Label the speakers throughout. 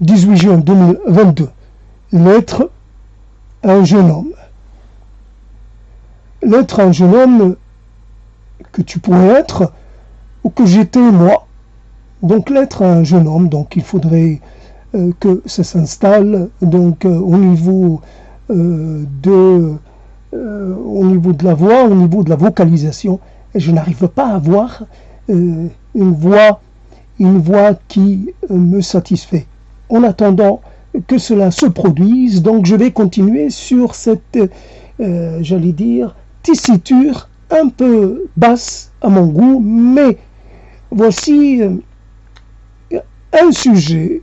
Speaker 1: 18 juin 2022. L'être un jeune homme. L'être un jeune homme que tu pourrais être ou que j'étais moi. Donc l'être un jeune homme, donc il faudrait que ça s'installe donc au niveau de la voix, au niveau de la vocalisation. Et je n'arrive pas à avoir une voix qui me satisfait. En attendant que cela se produise, donc je vais continuer sur cette, j'allais dire, tessiture un peu basse à mon goût, mais voici un sujet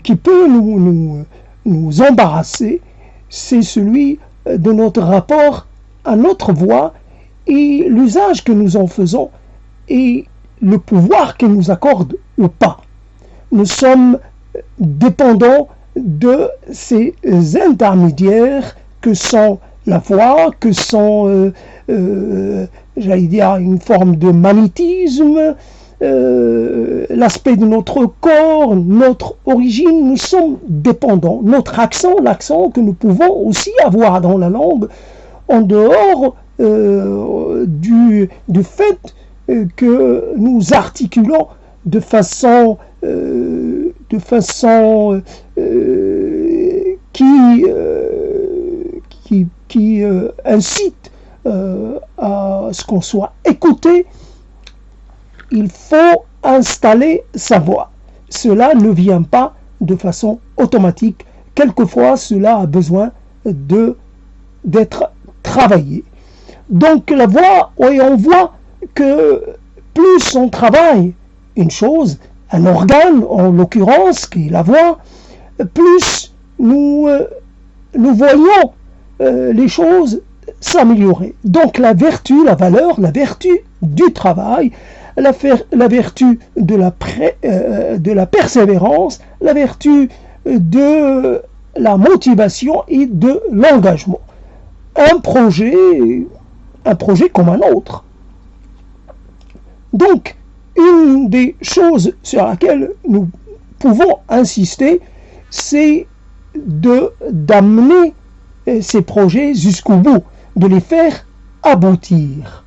Speaker 1: qui peut nous embarrasser, c'est celui de notre rapport à notre voix et l'usage que nous en faisons et le pouvoir qu'elle nous accorde ou pas. Nous sommes dépendants de ces intermédiaires que sont la voix, que sont, j'allais dire, une forme de magnétisme, l'aspect de notre corps, notre origine. Nous sommes dépendants. Notre accent, l'accent que nous pouvons aussi avoir dans la langue, en dehors du fait que nous articulons de façon qui incite à ce qu'on soit écouté. Il faut installer sa voix. Cela ne vient pas de façon automatique. Quelquefois, cela a besoin d'être travaillé. Donc la voix, oui, on voit que plus on travaille une chose, un organe en l'occurrence, qui est la voix, plus nous voyons les choses s'améliorer. Donc la vertu, la valeur, la vertu du travail, la vertu de la persévérance, la vertu de la motivation et de l'engagement. Un projet comme un autre. Donc, une des choses sur laquelle nous pouvons insister, c'est d'amener ces projets jusqu'au bout, de les faire aboutir.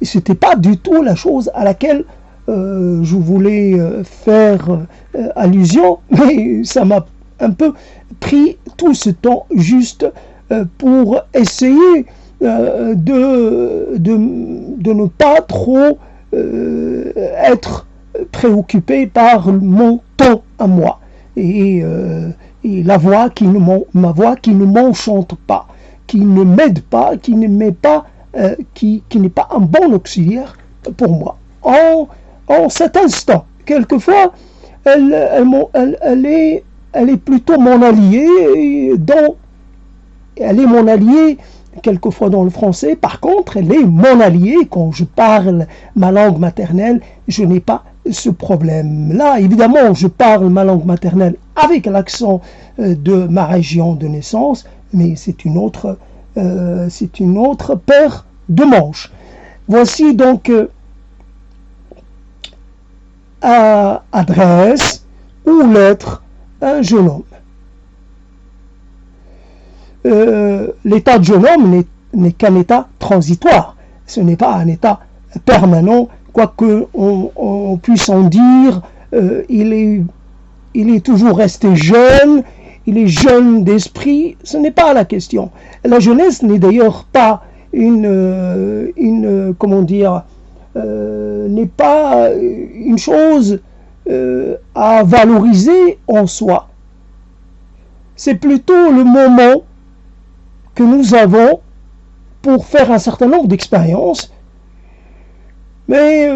Speaker 1: Et ce n'était pas du tout la chose à laquelle je voulais faire allusion, mais ça m'a un peu pris tout ce temps juste pour essayer de ne pas trop être préoccupé par mon ton à moi et ma voix qui ne m'enchante pas, qui ne m'aide pas, qui n'est pas un bon auxiliaire pour moi. En cet instant, quelquefois, elle est plutôt mon alliée, elle est mon alliée quelquefois dans le français. Par contre, elle est mon alliée quand je parle ma langue maternelle. Je n'ai pas ce problème-là. Évidemment, je parle ma langue maternelle avec l'accent de ma région de naissance, mais c'est une autre paire de manches. Voici donc adresse ou lettre un jeune homme. L'état de jeune homme n'est qu'un état transitoire. Ce n'est pas un état permanent, quoique on puisse en dire il est toujours resté jeune, il est jeune d'esprit. Ce n'est pas la question. La jeunesse n'est d'ailleurs pas n'est pas une chose à valoriser en soi. C'est plutôt le moment que nous avons pour faire un certain nombre d'expériences, mais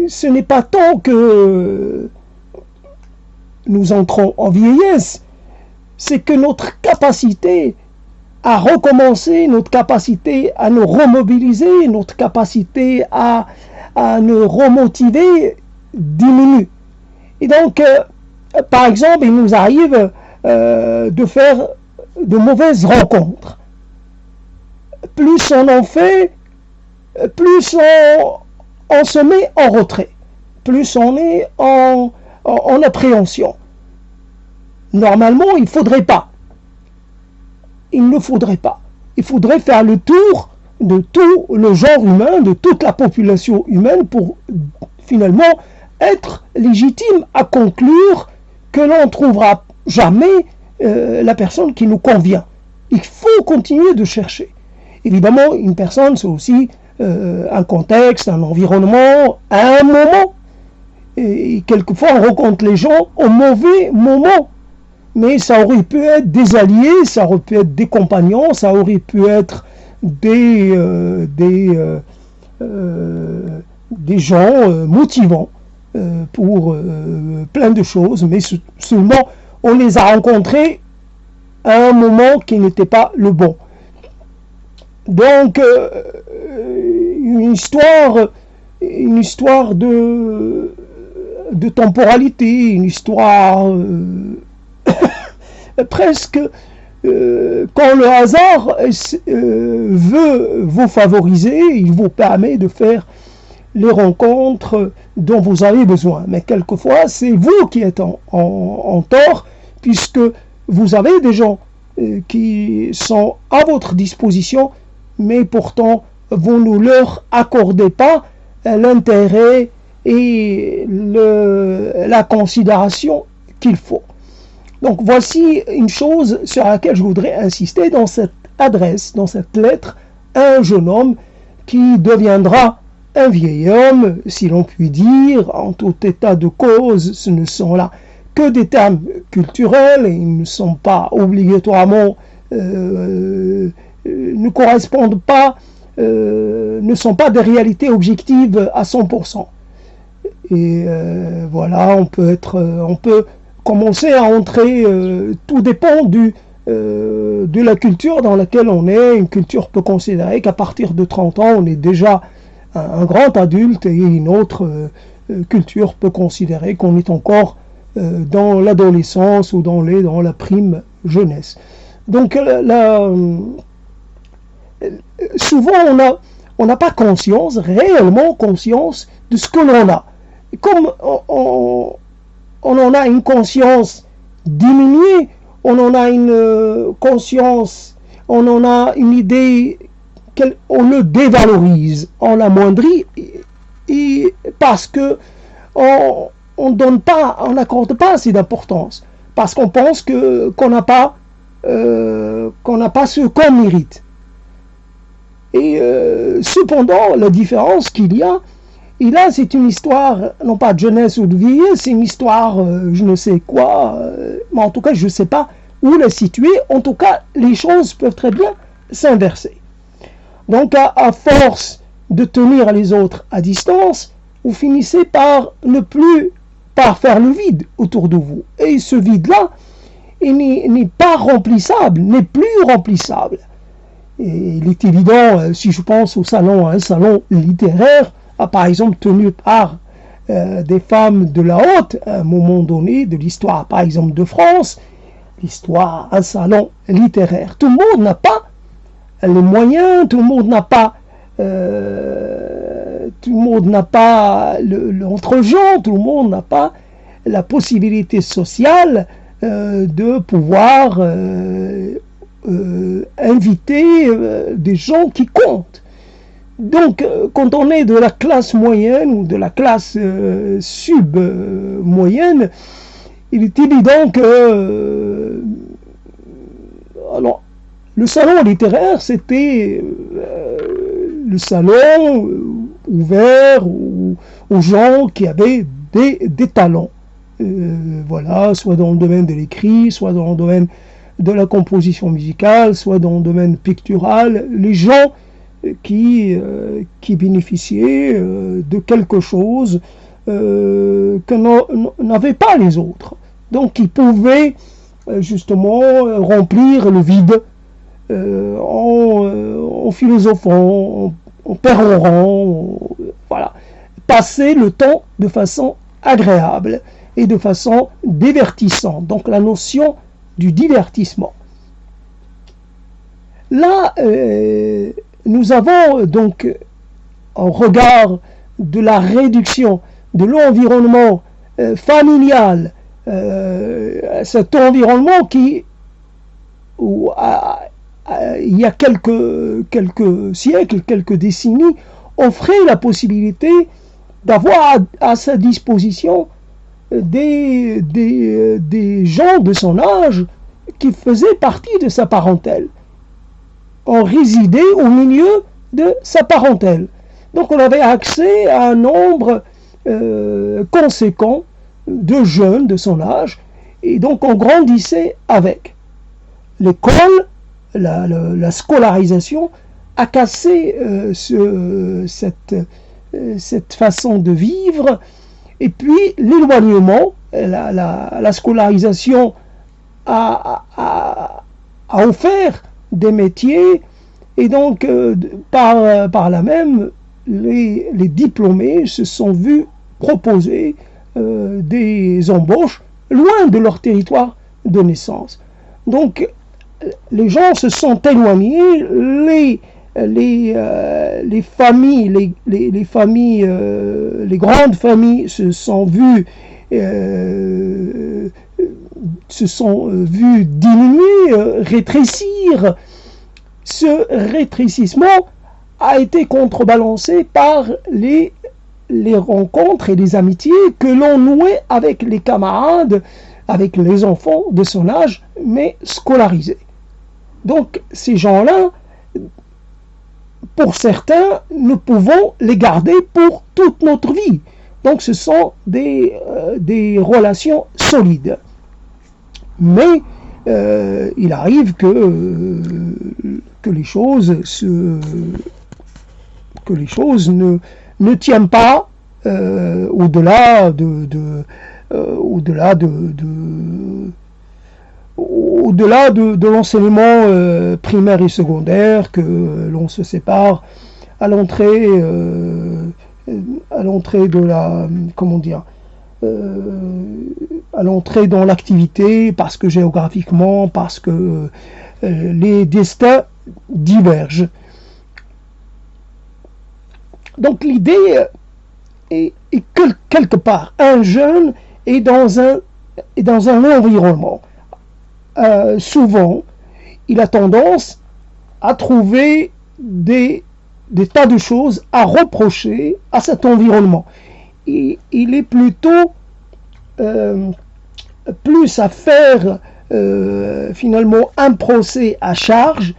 Speaker 1: ce n'est pas tant que nous entrons en vieillesse, c'est que notre capacité à recommencer, notre capacité à nous remobiliser, notre capacité à nous remotiver diminue. Et donc, par exemple, il nous arrive de faire de mauvaises rencontres. Plus on en fait, plus on se met en retrait, plus on est en appréhension. Normalement, il ne faudrait pas. Il ne faudrait pas. Il faudrait faire le tour de tout le genre humain, de toute la population humaine pour finalement être légitime à conclure que l'on ne trouvera jamais la personne qui nous convient. Il faut continuer de chercher. Évidemment, une personne, c'est aussi un contexte, un environnement, un moment. Et quelquefois, on rencontre les gens au mauvais moment. Mais ça aurait pu être des alliés, ça aurait pu être des compagnons, ça aurait pu être des gens motivants pour plein de choses, mais seulement on les a rencontrés à un moment qui n'était pas le bon. Donc une histoire de temporalité, une histoire presque quand le hasard veut vous favoriser, il vous permet de faire les rencontres dont vous avez besoin. Mais quelquefois, c'est vous qui êtes en tort, puisque vous avez des gens qui sont à votre disposition, mais pourtant, vous ne leur accordez pas l'intérêt et la considération qu'il faut. Donc voici une chose sur laquelle je voudrais insister dans cette adresse, dans cette lettre, à un jeune homme qui deviendra un vieil homme, si l'on peut dire. En tout état de cause, ce ne sont là que des termes culturels, et ils ne sont pas obligatoirement, ne correspondent pas, ne sont pas des réalités objectives à 100%. Et voilà, on peut commencer à entrer, tout dépend de la culture dans laquelle on est. Une culture peut considérer qu'à partir de 30 ans, on est déjà un grand adulte, et une autre culture peut considérer qu'on est encore dans l'adolescence ou dans la prime jeunesse. Donc souvent on n'a pas réellement conscience de ce que l'on a. Comme on en a une conscience diminuée, on en a une conscience, on en a une idée, on le dévalorise, on l'amoindrit, et parce que on n'accorde pas assez d'importance, parce qu'on pense qu'on n'a pas ce qu'on mérite. Et cependant, la différence qu'il y a, et là, c'est une histoire, non pas de jeunesse ou de vieillesse, c'est une histoire, je ne sais quoi, mais en tout cas, je ne sais pas où la situer. En tout cas, les choses peuvent très bien s'inverser. Donc, à force de tenir les autres à distance, vous finissez par faire le vide autour de vous. Et ce vide-là, il n'est pas remplissable, n'est plus remplissable. Et il est évident, si je pense à un salon littéraire, par exemple tenu par des femmes de la haute, à un moment donné de l'histoire, par exemple de France, un salon littéraire. Tout le monde n'a pas les moyens, tout le monde n'a pas l'entre-gens, tout le monde n'a pas la possibilité sociale de pouvoir inviter des gens qui comptent. Donc, quand on est de la classe moyenne ou de la classe sub-moyenne, il est évident que alors, le salon littéraire, c'était le salon ouvert aux gens qui avaient des talents. Voilà, soit dans le domaine de l'écrit, soit dans le domaine de la composition musicale, soit dans le domaine pictural. Les gens qui bénéficiaient de quelque chose que n'avaient pas les autres. Donc ils pouvaient justement remplir le vide en philosophant, en pérorant, voilà, passer le temps de façon agréable et de façon divertissante. Donc la notion du divertissement. Là, nous avons donc, en regard de la réduction de l'environnement familial cet environnement qui, il y a quelques siècles, quelques décennies, offrait la possibilité d'avoir à sa disposition des gens de son âge qui faisaient partie de sa parentèle. On résidait au milieu de sa parentèle. Donc on avait accès à un nombre conséquent de jeunes de son âge, et donc on grandissait avec. L'école, la scolarisation a cassé cette façon de vivre, et puis l'éloignement, la scolarisation a offert des métiers, et donc par là même les diplômés se sont vus proposer des embauches loin de leur territoire de naissance. Donc les gens se sont éloignés, les familles, les grandes familles se sont vues diminuer, rétrécir. Ce rétrécissement a été contrebalancé par les rencontres et les amitiés que l'on nouait avec les camarades, avec les enfants de son âge, mais scolarisés. Donc ces gens-là, pour certains, nous pouvons les garder pour toute notre vie. Donc ce sont des relations solides. Mais il arrive que les choses ne tiennent pas au-delà de l'enseignement primaire et secondaire, que l'on se sépare à l'entrée de la, comment dire, à l'entrée dans l'activité, parce que géographiquement, parce que les destins divergent. Donc l'idée est que quelque part, un jeune est dans un environnement. Souvent, il a tendance à trouver des tas de choses à reprocher à cet environnement. Il est plutôt plus à faire finalement un procès à charge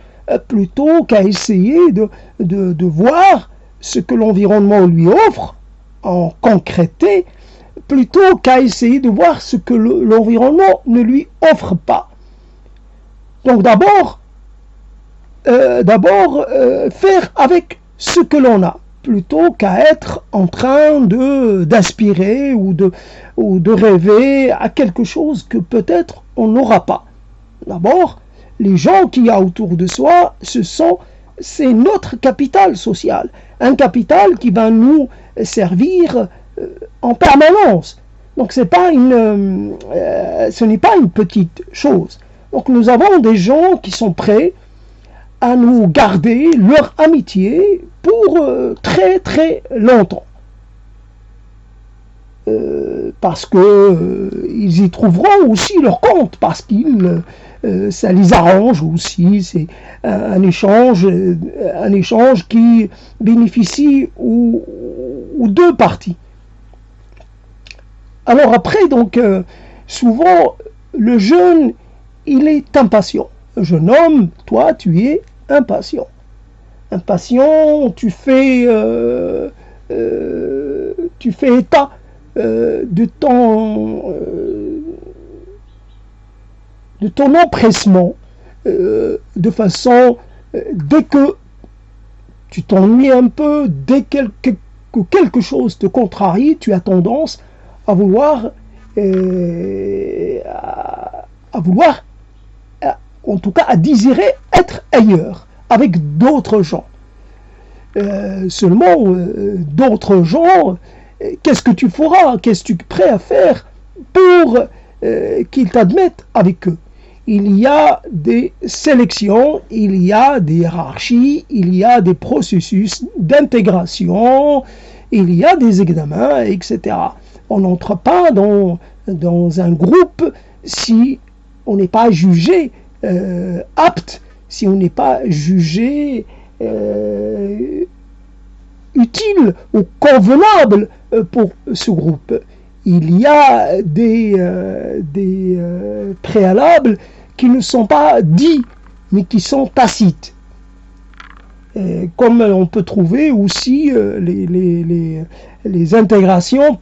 Speaker 1: plutôt qu'à essayer de voir ce que l'environnement lui offre en concrété, plutôt qu'à essayer de voir ce que l'environnement ne lui offre pas. Donc d'abord faire avec ce que l'on a, plutôt qu'à être en train d'aspirer ou de rêver à quelque chose que peut-être on n'aura pas. D'abord, les gens qu'il y a autour de soi, c'est notre capital social, un capital qui va nous servir en permanence. Donc ce n'est pas une petite chose. Donc nous avons des gens qui sont prêts à nous garder leur amitié pour très très longtemps. Parce que ils y trouveront aussi leur compte, parce qu'ils ça les arrange aussi, c'est un échange qui bénéficie aux deux parties. Alors après, donc, souvent, le jeune, il est impatient. Le jeune homme, toi, tu es impatient. Impatient, tu fais état de ton empressement, de façon, dès que tu t'ennuies un peu, dès que quelque chose te contrarie, tu as tendance à vouloir, en tout cas à désirer être ailleurs, avec d'autres gens. Seulement, d'autres gens, qu'est-ce que tu feras? Qu'est-ce que tu es prêt à faire pour qu'ils t'admettent avec eux? Il y a des sélections, il y a des hiérarchies, il y a des processus d'intégration, il y a des examens, etc. On n'entre pas dans dans un groupe si on n'est pas jugé apte, si on n'est pas jugé utile ou convenable pour ce groupe. Il y a des préalables qui ne sont pas dits, mais qui sont tacites. Comme on peut trouver aussi les intégrations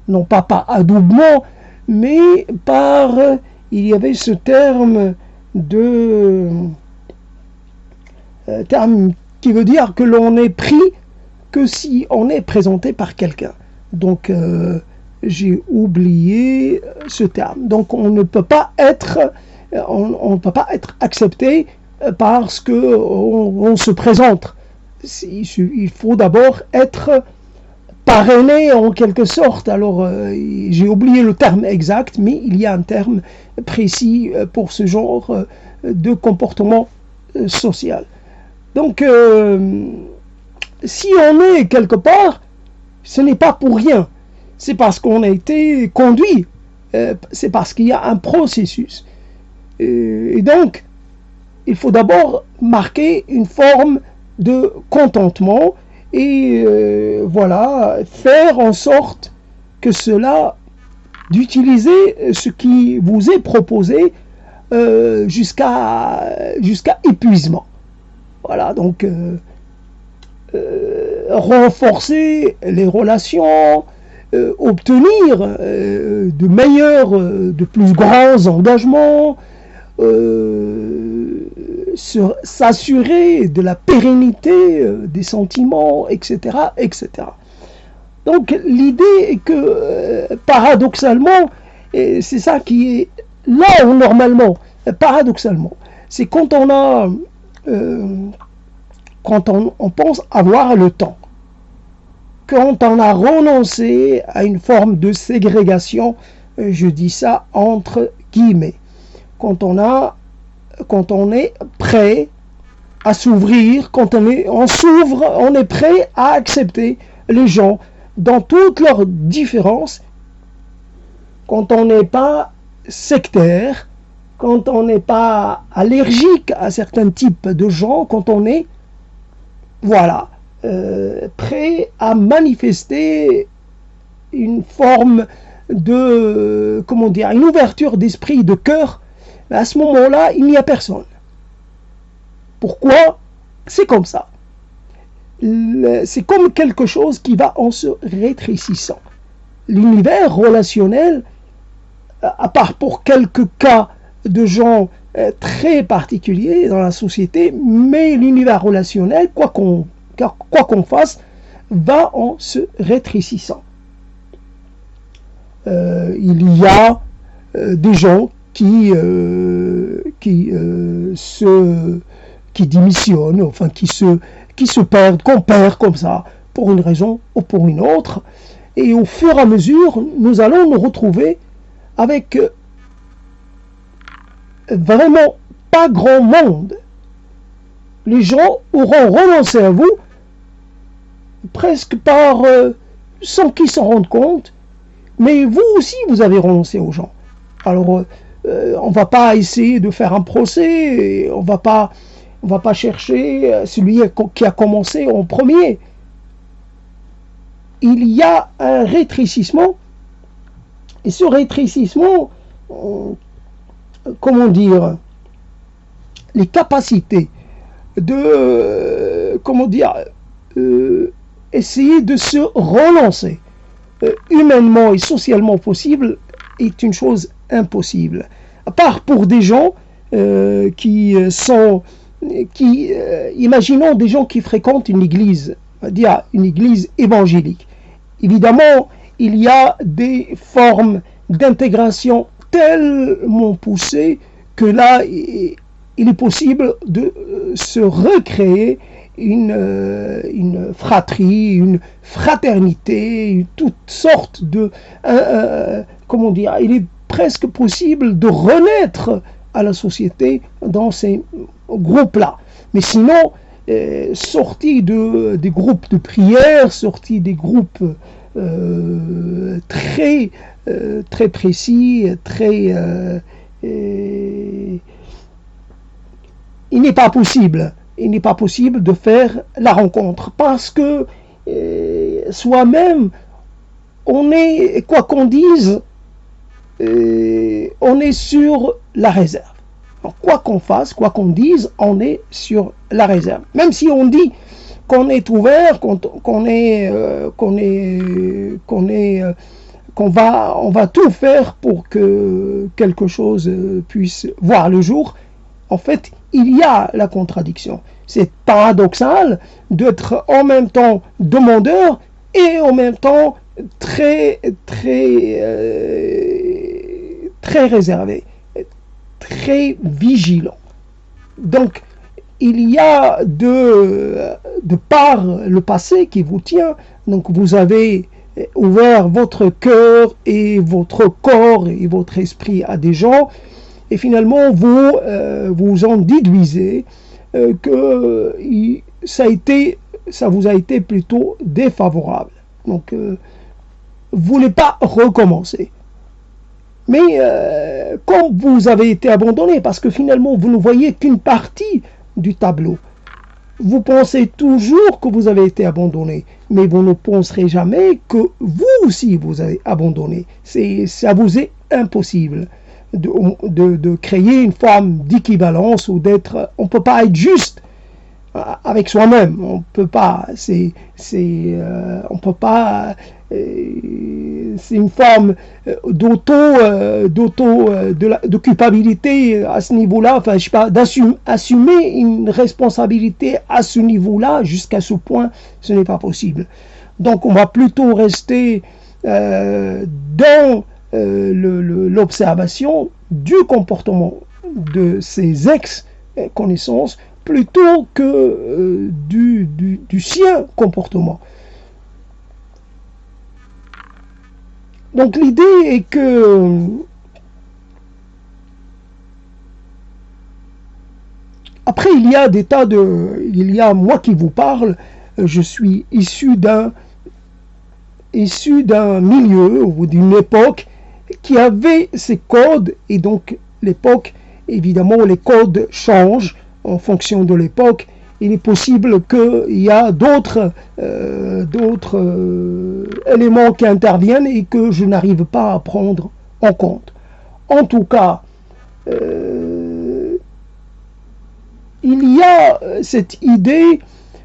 Speaker 1: non pas par adoubement, mais il y avait ce terme qui veut dire que l'on est pris que si on est présenté par quelqu'un. Donc j'ai oublié ce terme. Donc on ne peut pas être accepté parce que on se présente. Il faut d'abord être parrainé en quelque sorte. Alors j'ai oublié le terme exact, mais il y a un terme précis pour ce genre de comportement social. Donc si on est quelque part, ce n'est pas pour rien. C'est parce qu'on a été conduit. C'est parce qu'il y a un processus. Et donc, il faut d'abord marquer une forme de contentement et voilà, faire en sorte que d'utiliser ce qui vous est proposé jusqu'à épuisement. Voilà, donc renforcer les relations, obtenir de plus grands engagements, s'assurer de la pérennité des sentiments, etc., etc. Donc l'idée est que paradoxalement, et c'est ça qui est là où normalement, paradoxalement, c'est quand on pense avoir le temps, quand on a renoncé à une forme de ségrégation, je dis ça entre guillemets, quand on est prêt à s'ouvrir, quand on s'ouvre, on est prêt à accepter les gens dans toutes leurs différences, quand on n'est pas sectaire, quand on n'est pas allergique à certains types de gens, quand on est prêt à manifester une forme de, une ouverture d'esprit, de cœur, à ce moment-là, il n'y a personne. Pourquoi? C'est comme ça. C'est comme quelque chose qui va en se rétrécissant. L'univers relationnel, à part pour quelques cas de gens très particuliers dans la société, mais l'univers relationnel, quoi qu'on fasse, va en se rétrécissant. Il y a des gens qui démissionnent, enfin qui se perdent, qu'on perd comme ça, pour une raison ou pour une autre, et au fur et à mesure, nous allons nous retrouver avec vraiment pas grand monde. Les gens auront renoncé à vous presque sans qu'ils s'en rendent compte, mais vous aussi vous avez renoncé aux gens. Alors on va pas essayer de faire un procès, et on va pas chercher celui qui a commencé en premier. Il y a un rétrécissement, et ce rétrécissement, les capacités de, essayer de se relancer humainement et socialement possible est une chose impossible. À part pour des gens imaginons des gens qui fréquentent une église, on va dire une église évangélique. Évidemment, il y a des formes d'intégration tellement poussées que là, il est possible de se recréer une fratrie, une fraternité, toutes sortes de... il est presque possible de renaître à la société dans ces groupes-là. Mais sinon, sortis des groupes de prière, sortis des groupes très, très précis, très... il n'est pas possible. Il n'est pas possible de faire la rencontre parce que soi-même, on est, quoi qu'on dise, on est sur la réserve. Donc, quoi qu'on fasse, quoi qu'on dise, on est sur la réserve. Même si on dit qu'on est ouvert, qu'on va tout faire pour que quelque chose puisse voir le jour, en fait, il y a la contradiction. C'est paradoxal d'être en même temps demandeur et en même temps très réservé, très vigilant. Donc, il y a de par le passé qui vous tient, donc vous avez ouvert votre cœur et votre corps et votre esprit à des gens, et finalement vous en déduisez que ça vous a été plutôt défavorable. Donc, vous ne voulez pas recommencer. Mais comme vous avez été abandonné, parce que finalement vous ne voyez qu'une partie du tableau, vous pensez toujours que vous avez été abandonné, mais vous ne penserez jamais que vous aussi vous avez abandonné. Ça vous est impossible de créer une forme d'équivalence ou d'être... On ne peut pas être juste avec soi-même. On peut pas. On peut pas. C'est une forme de culpabilité à ce niveau-là. Enfin, je sais pas, d'assumer une responsabilité à ce niveau-là, jusqu'à ce point, ce n'est pas possible. Donc, on va plutôt rester dans l'observation du comportement de ces ex-connaissances plutôt que du sien comportement. Donc l'idée est que après il y a moi qui vous parle, je suis issu d'un milieu ou d'une époque qui avait ces codes, et donc l'époque, évidemment les codes changent en fonction de l'époque. Il est possible qu'il y a d'autres éléments qui interviennent et que je n'arrive pas à prendre en compte. En tout cas, il y a cette idée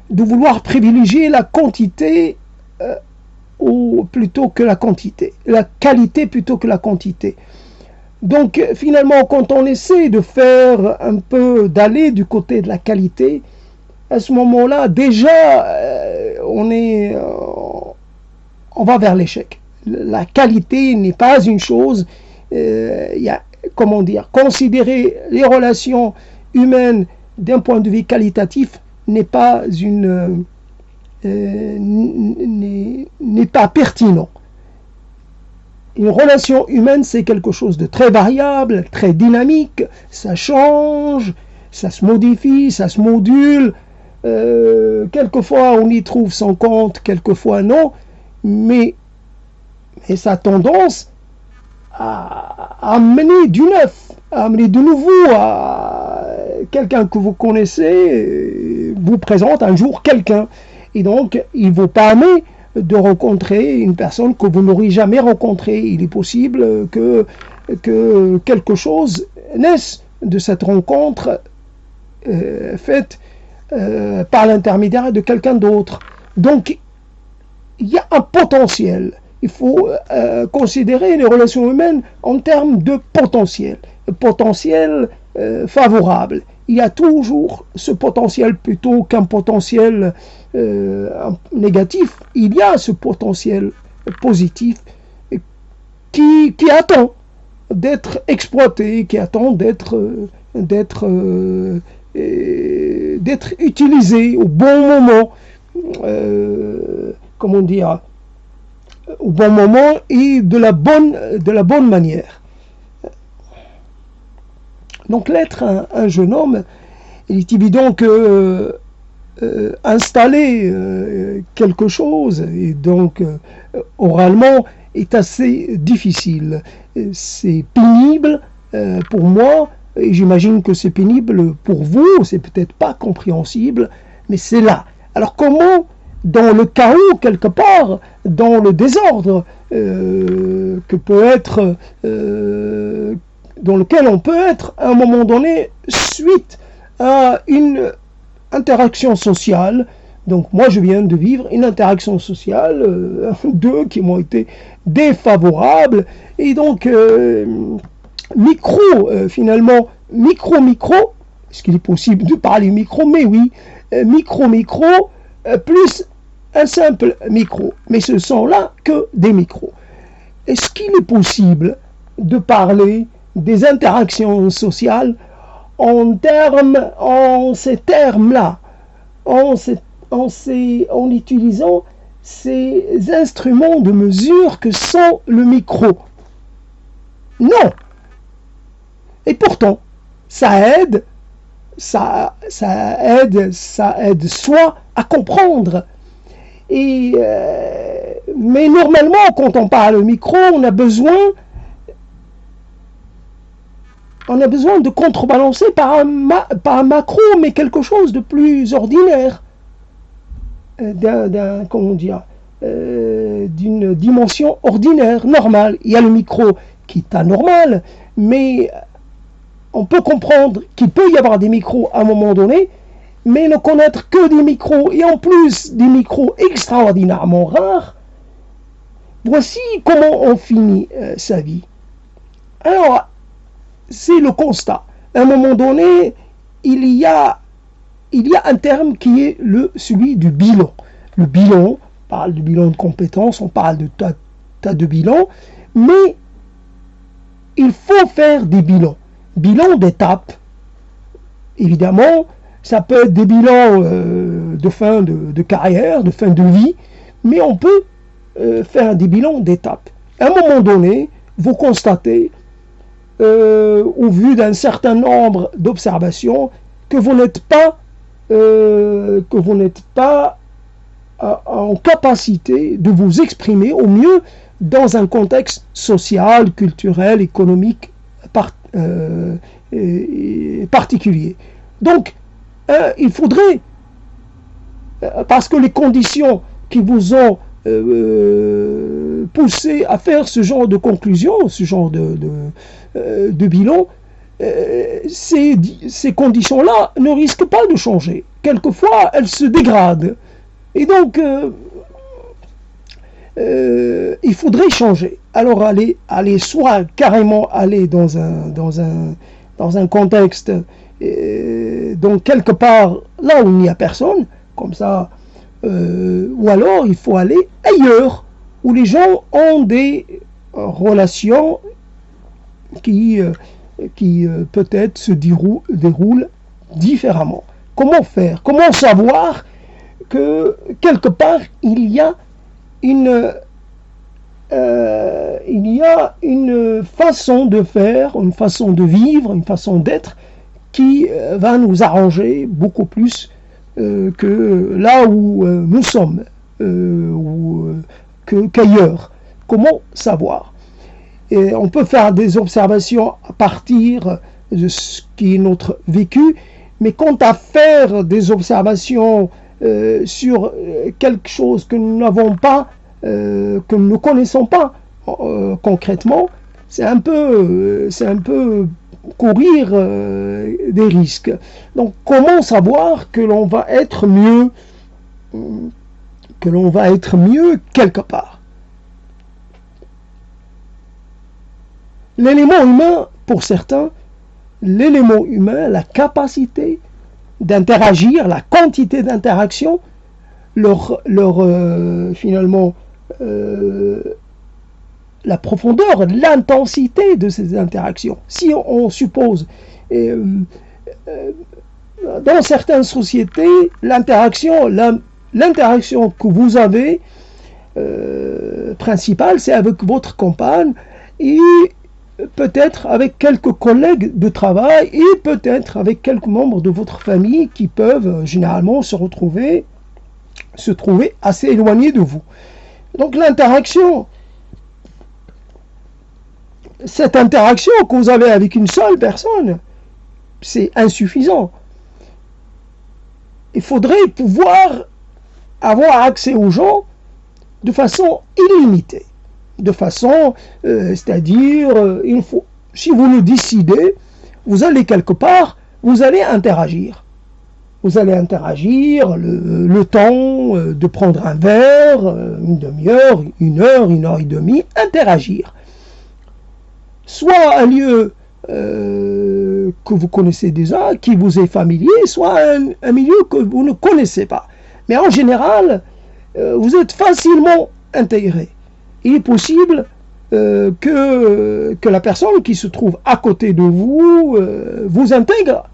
Speaker 1: de vouloir privilégier la quantité plutôt que la quantité, la qualité plutôt que la quantité. Donc finalement, quand on essaie de faire un peu, d'aller du côté de la qualité, à ce moment-là, déjà, on va vers l'échec. La qualité n'est pas une chose, considérer les relations humaines d'un point de vue qualitatif n'est pas pertinent. Une relation humaine, c'est quelque chose de très variable, très dynamique, ça change, ça se modifie, ça se module. Quelquefois on y trouve son compte, quelquefois non, mais ça a tendance à amener du neuf, à amener de nouveau. À quelqu'un que vous connaissez vous présente un jour quelqu'un, et donc il vous permet de rencontrer une personne que vous n'aurez jamais rencontrée. Il est possible que quelque chose naisse de cette rencontre faite par l'intermédiaire de quelqu'un d'autre. Donc, il y a un potentiel. Il faut considérer les relations humaines en termes de potentiel. Potentiel favorable. Il y a toujours ce potentiel plutôt qu'un potentiel négatif. Il y a ce potentiel positif qui attend d'être exploité, qui attend d'être utilisé au bon moment, au bon moment et de la bonne manière. Donc l'être un jeune homme, il est évident que installer quelque chose, et donc oralement, est assez difficile. C'est pénible pour moi, et j'imagine que c'est pénible pour vous, c'est peut-être pas compréhensible, mais c'est là. Alors comment, dans le chaos quelque part, dans le désordre que peut être, dans lequel on peut être à un moment donné, suite à une interaction sociale. Donc moi je viens de vivre une interaction sociale, deux qui m'ont été défavorables, et donc finalement, micro, est-ce qu'il est possible de parler micro? Mais oui, micro, plus un simple micro. Mais ce sont là que des micros. Est-ce qu'il est possible de parler des interactions sociales en ces termes-là, en utilisant ces instruments de mesure que sont le micro? Non. Et pourtant, ça aide soit à comprendre. Mais normalement, quand on parle au micro, on a besoin de contrebalancer par un macro, mais quelque chose de plus ordinaire, d'une dimension ordinaire, normale. Il y a le micro qui est anormal, mais on peut comprendre qu'il peut y avoir des micros à un moment donné, mais ne connaître que des micros, et en plus des micros extraordinairement rares. Voici comment on finit sa vie. Alors, c'est le constat. À un moment donné, il y a un terme qui est celui du bilan. Le bilan, on parle du bilan de compétences, on parle de tas de bilans, mais il faut faire des bilans. Bilan d'étapes, évidemment, ça peut être des bilans de fin de carrière, de fin de vie, mais on peut faire des bilans d'étapes. À un moment donné, vous constatez, au vu d'un certain nombre d'observations, que vous n'êtes pas en capacité de vous exprimer au mieux dans un contexte social, culturel, économique particulier. Donc, il faudrait, parce que les conditions qui vous ont poussé à faire ce genre de conclusion, ce genre de bilan, ces conditions-là ne risquent pas de changer. Quelquefois, elles se dégradent. Et donc, il faudrait changer. Alors, soit carrément aller dans un contexte, donc quelque part là où il n'y a personne, comme ça, ou alors il faut aller ailleurs, où les gens ont des relations qui peut-être se déroulent différemment. Comment faire? Comment savoir que quelque part il y a une façon de faire, une façon de vivre, une façon d'être qui va nous arranger beaucoup plus que là où nous sommes, qu'ailleurs. Comment savoir? Et on peut faire des observations à partir de ce qui est notre vécu, mais quant à faire des observations sur quelque chose que nous n'avons pas, que nous ne connaissons pas concrètement, c'est un peu courir des risques. Donc comment savoir que l'on va être mieux, quelque part? L'élément humain, pour certains, la capacité d'interagir, la quantité d'interaction, finalement, la profondeur, l'intensité de ces interactions. Si on suppose, dans certaines sociétés, l'interaction que vous avez principale, c'est avec votre compagne, et peut-être avec quelques collègues de travail et peut-être avec quelques membres de votre famille qui peuvent généralement se trouver assez éloignés de vous. Donc l'interaction, cette interaction que vous avez avec une seule personne, c'est insuffisant. Il faudrait pouvoir avoir accès aux gens de façon illimitée. De façon, c'est-à-dire, il faut, si vous le décidez, vous allez quelque part, vous allez interagir. Vous allez interagir le temps de prendre un verre, une demi-heure, une heure et demie, interagir. Soit un lieu que vous connaissez déjà, qui vous est familier, soit un milieu que vous ne connaissez pas. Mais en général, vous êtes facilement intégré. Il est possible que la personne qui se trouve à côté de vous vous intègre,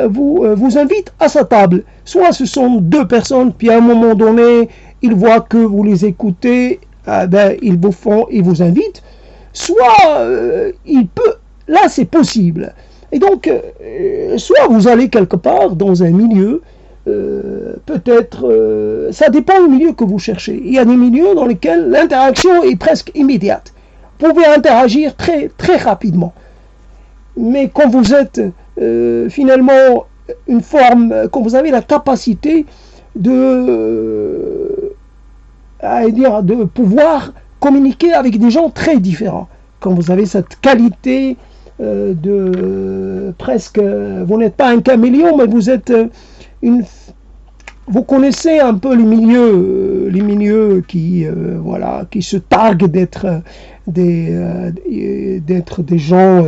Speaker 1: vous invite à sa table. Soit ce sont deux personnes, puis à un moment donné, ils voient que vous les écoutez, ils vous invitent. Soit là c'est possible. Et donc, soit vous allez quelque part dans un milieu, peut-être, ça dépend du milieu que vous cherchez. Il y a des milieux dans lesquels l'interaction est presque immédiate. Vous pouvez interagir très, très rapidement. Mais quand vous êtes finalement quand vous avez la capacité de pouvoir communiquer avec des gens très différents, quand vous avez cette qualité presque, vous n'êtes pas un caméléon, mais vous êtes vous connaissez un peu les milieux qui se targuent d'être des gens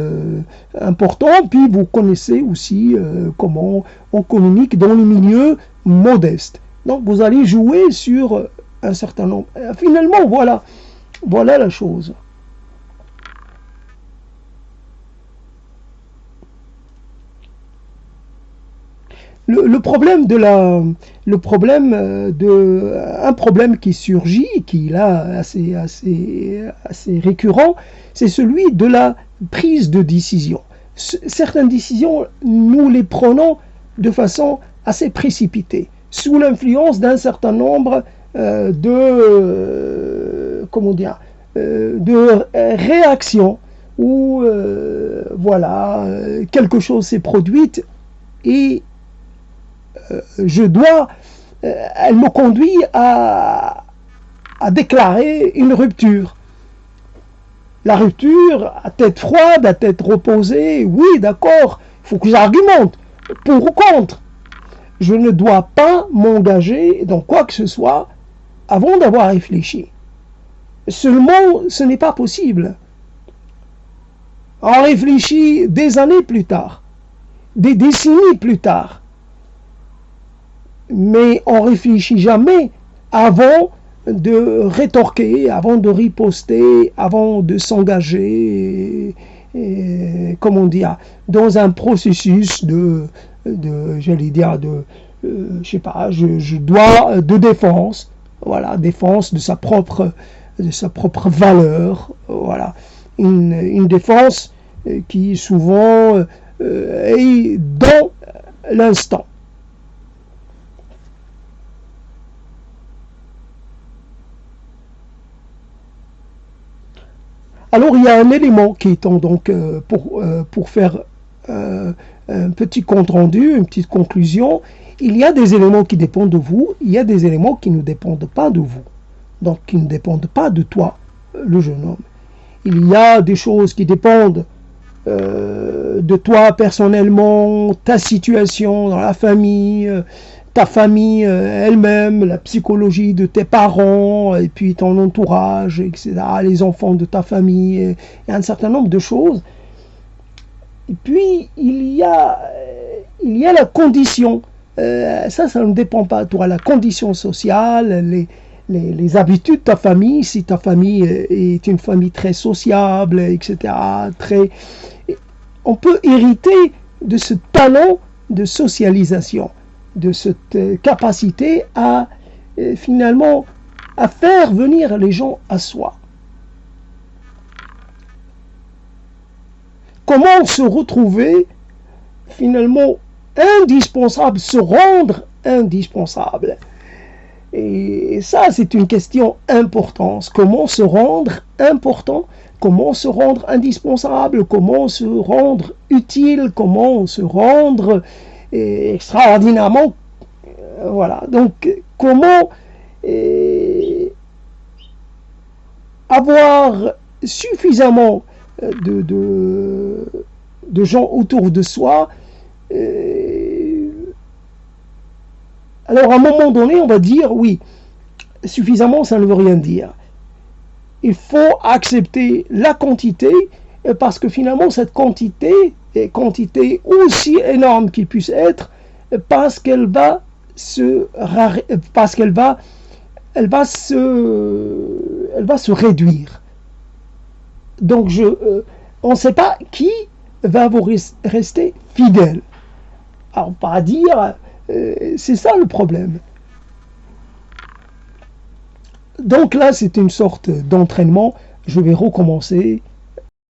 Speaker 1: importants, puis vous connaissez aussi comment on communique dans les milieux modestes. Donc vous allez jouer sur un certain nombre. Finalement, voilà la chose. Un problème qui surgit, qui est là assez récurrent, c'est celui de la prise de décision. Certaines décisions, nous les prenons de façon assez précipitée, sous l'influence d'un certain nombre de réactions où quelque chose s'est produite et elle me conduit à déclarer une rupture. La rupture, à tête froide, à tête reposée, oui, d'accord, il faut que j'argumente pour ou contre. Je ne dois pas m'engager dans quoi que ce soit avant d'avoir réfléchi. Seulement, ce n'est pas possible. On réfléchit des années plus tard, des décennies plus tard. Mais on ne réfléchit jamais avant de rétorquer, avant de riposter, avant de s'engager, dans un processus de défense, défense de sa propre valeur, une défense qui souvent est dans l'instant. Alors il y a un élément qui est donc pour faire un petit compte rendu, une petite conclusion. Il y a des éléments qui dépendent de vous, il y a des éléments qui ne dépendent pas de vous, donc qui ne dépendent pas de toi, le jeune homme. Il y a des choses qui dépendent de toi personnellement, ta situation dans la famille, ta famille elle-même, la psychologie de tes parents, et puis ton entourage, etc., les enfants de ta famille, et un certain nombre de choses. Et puis, il y a la condition. Ça ne dépend pas de toi. La condition sociale, les habitudes de ta famille, si ta famille est une famille très sociable, etc., on peut hériter de ce talent de socialisation, de cette capacité à finalement à faire venir les gens à soi. comment se retrouver finalement indispensable, se rendre indispensable. Et ça, c'est une question importante. Comment se rendre important? Comment se rendre indispensable? Comment se rendre utile? Comment se rendre extraordinairement? Voilà. Donc, comment avoir suffisamment de gens autour de soi. Alors à un moment donné, on va dire, oui, suffisamment, ça ne veut rien dire. Il faut accepter la quantité, parce que finalement, cette quantité est quantité aussi énorme qu'il puisse être, parce qu'elle va se réduire. Donc, on ne sait pas qui va vous rester fidèle. Alors, pas dire, c'est ça le problème. Donc là, c'est une sorte d'entraînement. Je vais recommencer.